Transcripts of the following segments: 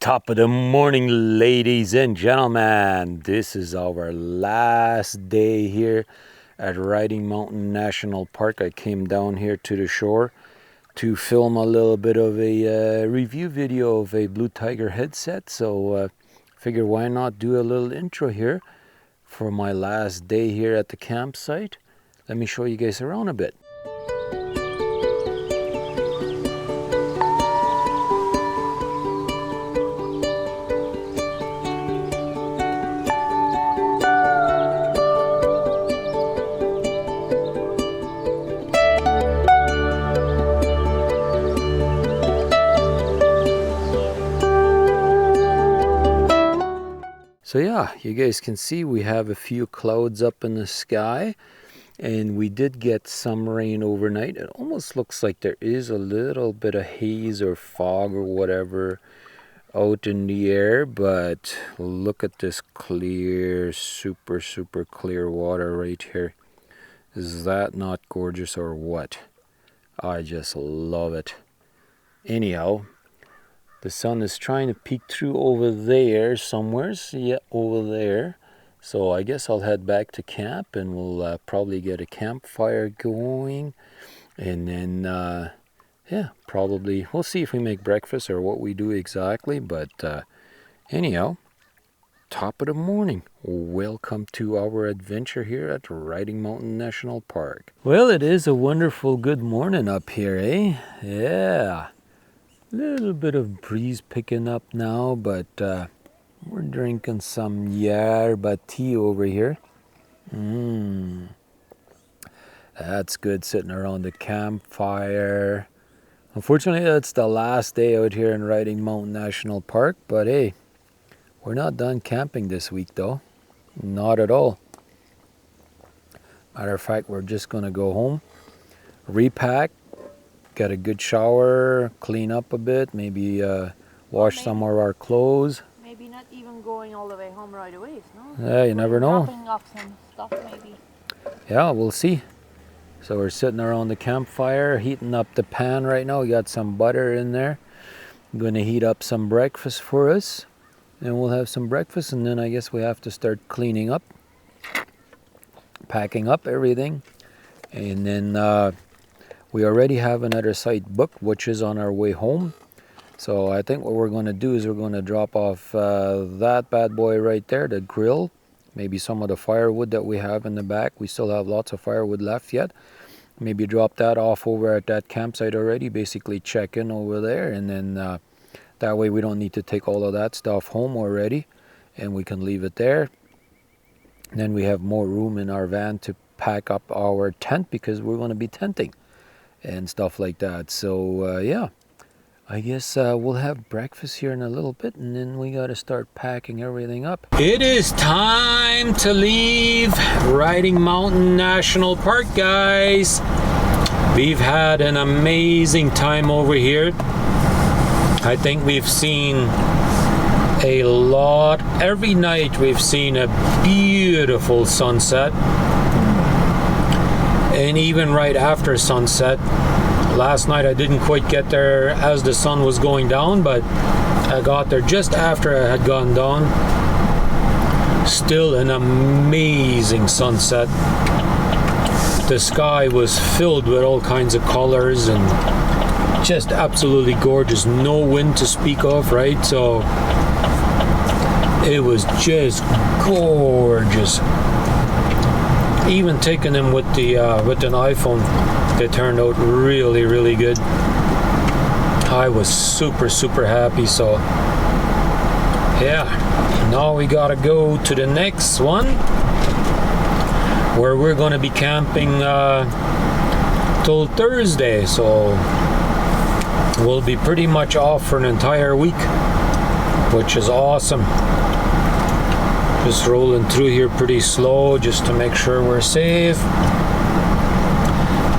Top of the morning, ladies and gentlemen. This is our last day here at Riding Mountain National Park. I came down here to the shore to film a little bit of a review video of a Blue Tiger headset. So figure why not do a little intro here for my last day here at the campsite. Let me show you guys around a bit. So yeah, you guys can see we have a few clouds up in the sky, and we did get some rain overnight. It almost looks like there is a little bit of haze or fog or whatever out in the air, but look at this clear, super clear water right here. Is that not gorgeous or what? I just love it. Anyhow, the sun is trying to peek through over there somewhere. Yeah, over there. So I guess I'll head back to camp and we'll probably get a campfire going. And then, yeah, probably we'll see if we make breakfast or what we do exactly. But anyhow, top of the morning. Welcome to our adventure here at Riding Mountain National Park. Well, it is a wonderful good morning up here, eh? Yeah. Little bit of breeze picking up now, but we're drinking some Yerba tea over here. That's good, sitting around the campfire. Unfortunately, that's the last day out here in Riding Mountain National Park, but hey, we're not done camping this week though. Not at all. Matter of fact, we're just gonna go home, repack, get a good shower, clean up a bit, maybe wash some of our clothes. Maybe not even going all the way home right away, no? Yeah, you never know. Dropping off some stuff maybe. Yeah, we'll see. So we're sitting around the campfire, heating up the pan right now. We got some butter in there. I'm going to heat up some breakfast for us. And we'll have some breakfast, and then I guess we have to start cleaning up, packing up everything. And then we already have another site booked, which is on our way home. So I think what we're going to do is we're going to drop off that bad boy right there, the grill. Maybe some of the firewood that we have in the back. We still have lots of firewood left yet. Maybe drop that off over at that campsite already. Basically check in over there. And then that way we don't need to take all of that stuff home already. And we can leave it there. And then we have more room in our van to pack up our tent because we're going to be tenting and stuff like that. So yeah, I guess we'll have breakfast here in a little bit, and then we got to start packing everything up. It is time to leave Riding Mountain National Park, guys. We've had an amazing time over here. I think we've seen a lot. Every night we've seen a beautiful sunset. And even right after sunset, last night I didn't quite get there as the sun was going down, but I got there just after it had gone down. Still an amazing sunset. The sky was filled with all kinds of colors and just absolutely gorgeous. No wind to speak of, right? So it was just gorgeous. Even taking them with the with an iPhone, they turned out really good. I was super happy. So yeah, now we gotta go to the next one where we're gonna be camping till Thursday. So we'll be pretty much off for an entire week, which is awesome. Just rolling through here pretty slow just to make sure we're safe.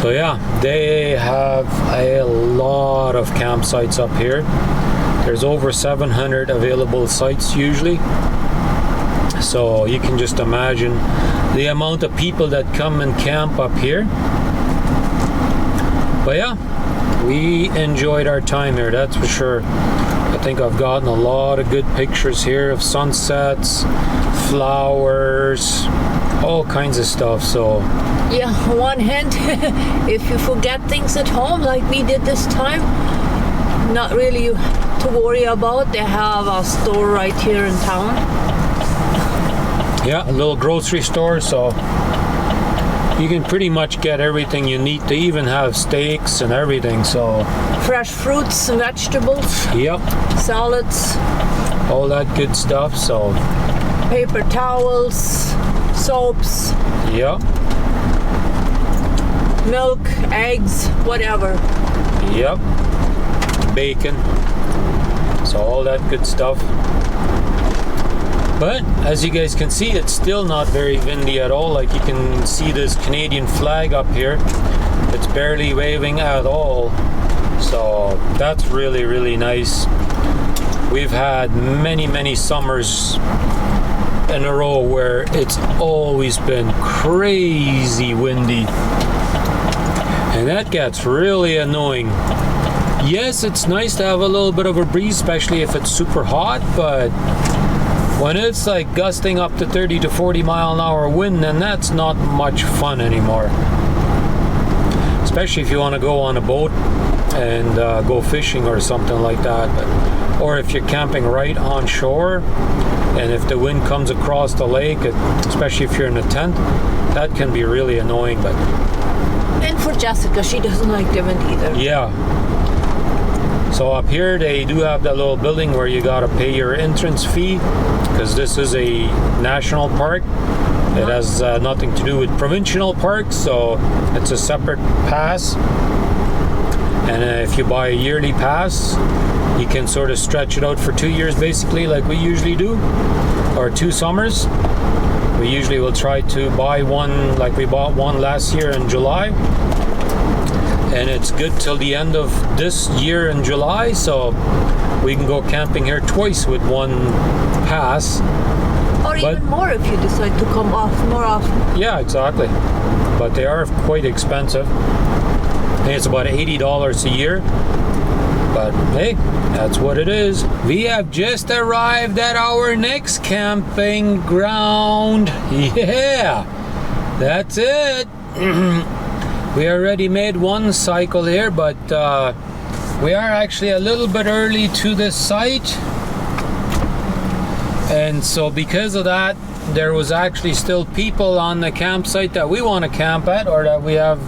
So yeah, they have a lot of campsites up here. There's over 700 available sites usually. So you can just imagine the amount of people that come and camp up here. But yeah, we enjoyed our time here, that's for sure. I think I've gotten a lot of good pictures here of sunsets, flowers, all kinds of stuff. So Yeah, on one hand, if you forget things at home like we did this time, not really to worry about. They have a store right here in town. yeah, a little grocery store, so you can pretty much get everything you need. They even have steaks and everything, so Fresh fruits and vegetables, yep, salads, all that good stuff. So paper towels, soaps, yep, milk, eggs, whatever. yep, bacon, so all that good stuff. But as you guys can see, it's still not very windy at all. Like, you can see this Canadian flag up here. It's barely waving at all. So that's really, really nice. We've had many summers in a row where it's always been crazy windy. And that gets really annoying. Yes, it's nice to have a little bit of a breeze, especially if it's super hot, but when it's like gusting up to 30 to 40 mile an hour wind, then that's not much fun anymore. Especially if you want to go on a boat and go fishing or something like that. But, or if you're camping right on shore, and if the wind comes across the lake, especially if you're in a tent, that can be really annoying. But And for Jessica, she doesn't like the wind either. yeah. So up here they do have that little building where you gotta pay your entrance fee, because this is a national park. It has nothing to do with provincial parks, so it's a separate pass. And if you buy a yearly pass, you can sort of stretch it out for 2 years basically, like we usually do, or 2 summers. We usually will try to buy one, like we bought one last year in July. And it's good till the end of this year in July, so we can go camping here twice with one pass. Or even more if you decide to come off more often. Yeah, exactly. But they are quite expensive. I think it's about $80 a year. But hey, that's what it is. We have just arrived at our next camping ground. Yeah, that's it. We already made one cycle here, but we are actually a little bit early to this site. And so because of that, there was actually still people on the campsite that we want to camp at, or that we have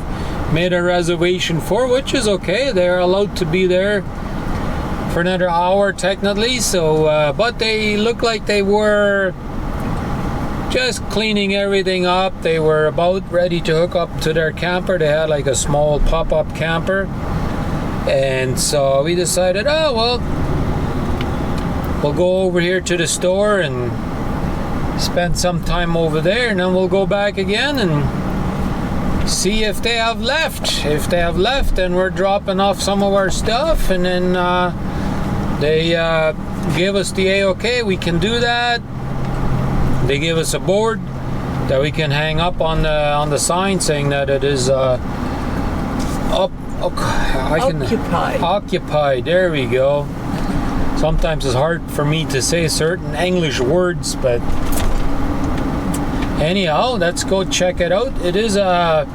made a reservation for, which is okay. They're allowed to be there for another hour technically. So, but they look like they were just cleaning everything up. They were about ready to hook up to their camper. They had like a small pop-up camper, and so we decided, oh well, we'll go over here to the store and spend some time over there, and then we'll go back again and see if they have left. If they have left, then we're dropping off some of our stuff, and then they give us the A-OK. We can do that. They give us a board that we can hang up on the sign saying that it is occupied. There we go. Sometimes it's hard for me to say certain English words, but anyhow, let's go check it out. It is a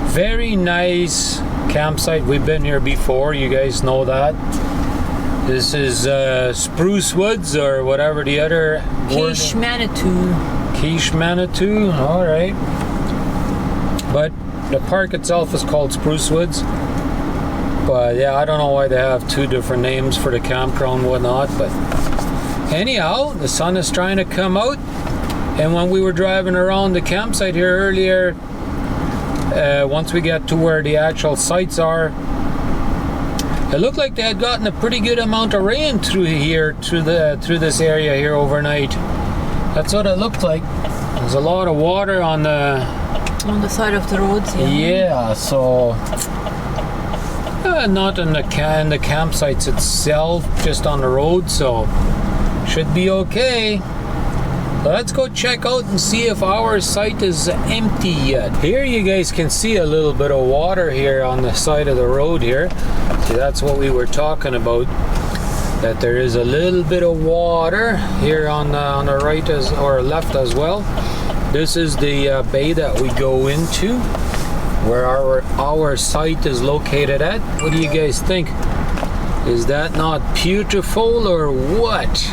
very nice campsite. We've been here before, you guys know that. This is Spruce Woods, or whatever the other word. Quiche Manitou, alright. But the park itself is called Spruce Woods. But yeah, I don't know why they have 2 different names for the campground and whatnot. But anyhow, the sun is trying to come out. And when we were driving around the campsite here earlier, once we get to where the actual sites are, it looked like they had gotten a pretty good amount of rain through this area here overnight. That's what it looked like. There's a lot of water on the side of the roads. Yeah, so not in the campsites itself, just on the road, so should be okay. Let's go check out and see if our site is empty yet. Here you guys can see a little bit of water here on the side of the road here. See, that's what we were talking about. that there is a little bit of water here on the right or left as well. This is the bay that we go into, where our site is located at. What do you guys think? Is that not beautiful or what?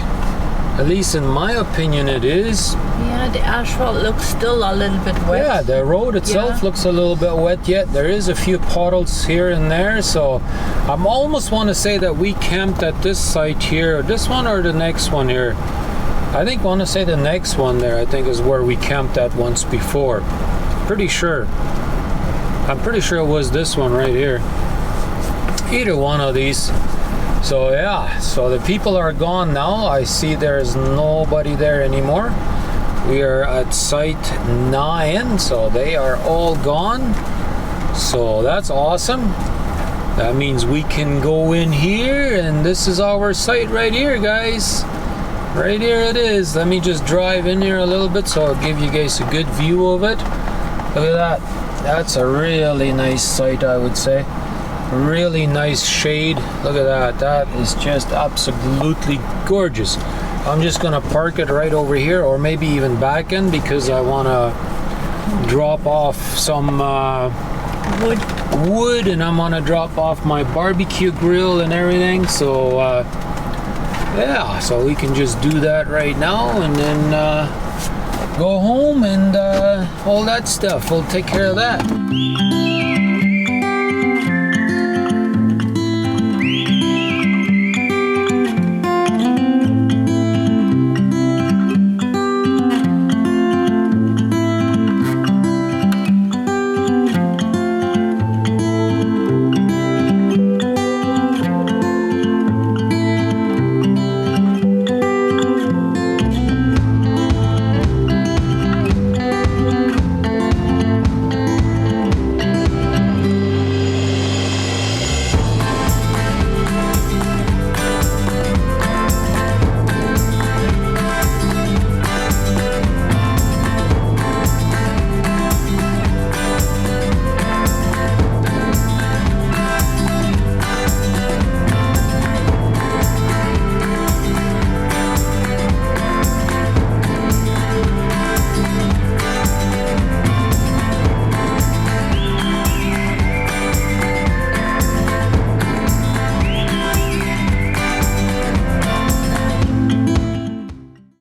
At least in my opinion it is. Yeah, the asphalt looks still a little bit wet. Yeah, the road itself looks a little bit wet yet. There is a few puddles here and there, so I almost want to say that we camped at this site here, this one or the next one here. I think I want to say the next one there, I think is where we camped at once before. Pretty sure. I'm pretty sure it was this one right here. Either one of these. So yeah, so the people are gone now. I see there's nobody there anymore. We are at site 9, so they are all gone. So that's awesome. That means we can go in here, and this is our site right here, guys. Right here it is. Let me just drive in here a little bit so I'll give you guys a good view of it. Look at that. That's a really nice site, I would say. Really nice shade. Look at that. That is just absolutely gorgeous. I'm just gonna park it right over here, or maybe even back in, because I want to drop off some wood, and I'm gonna drop off my barbecue grill and everything. So yeah, so we can just do that right now, and then go home and all that stuff. We'll take care of that.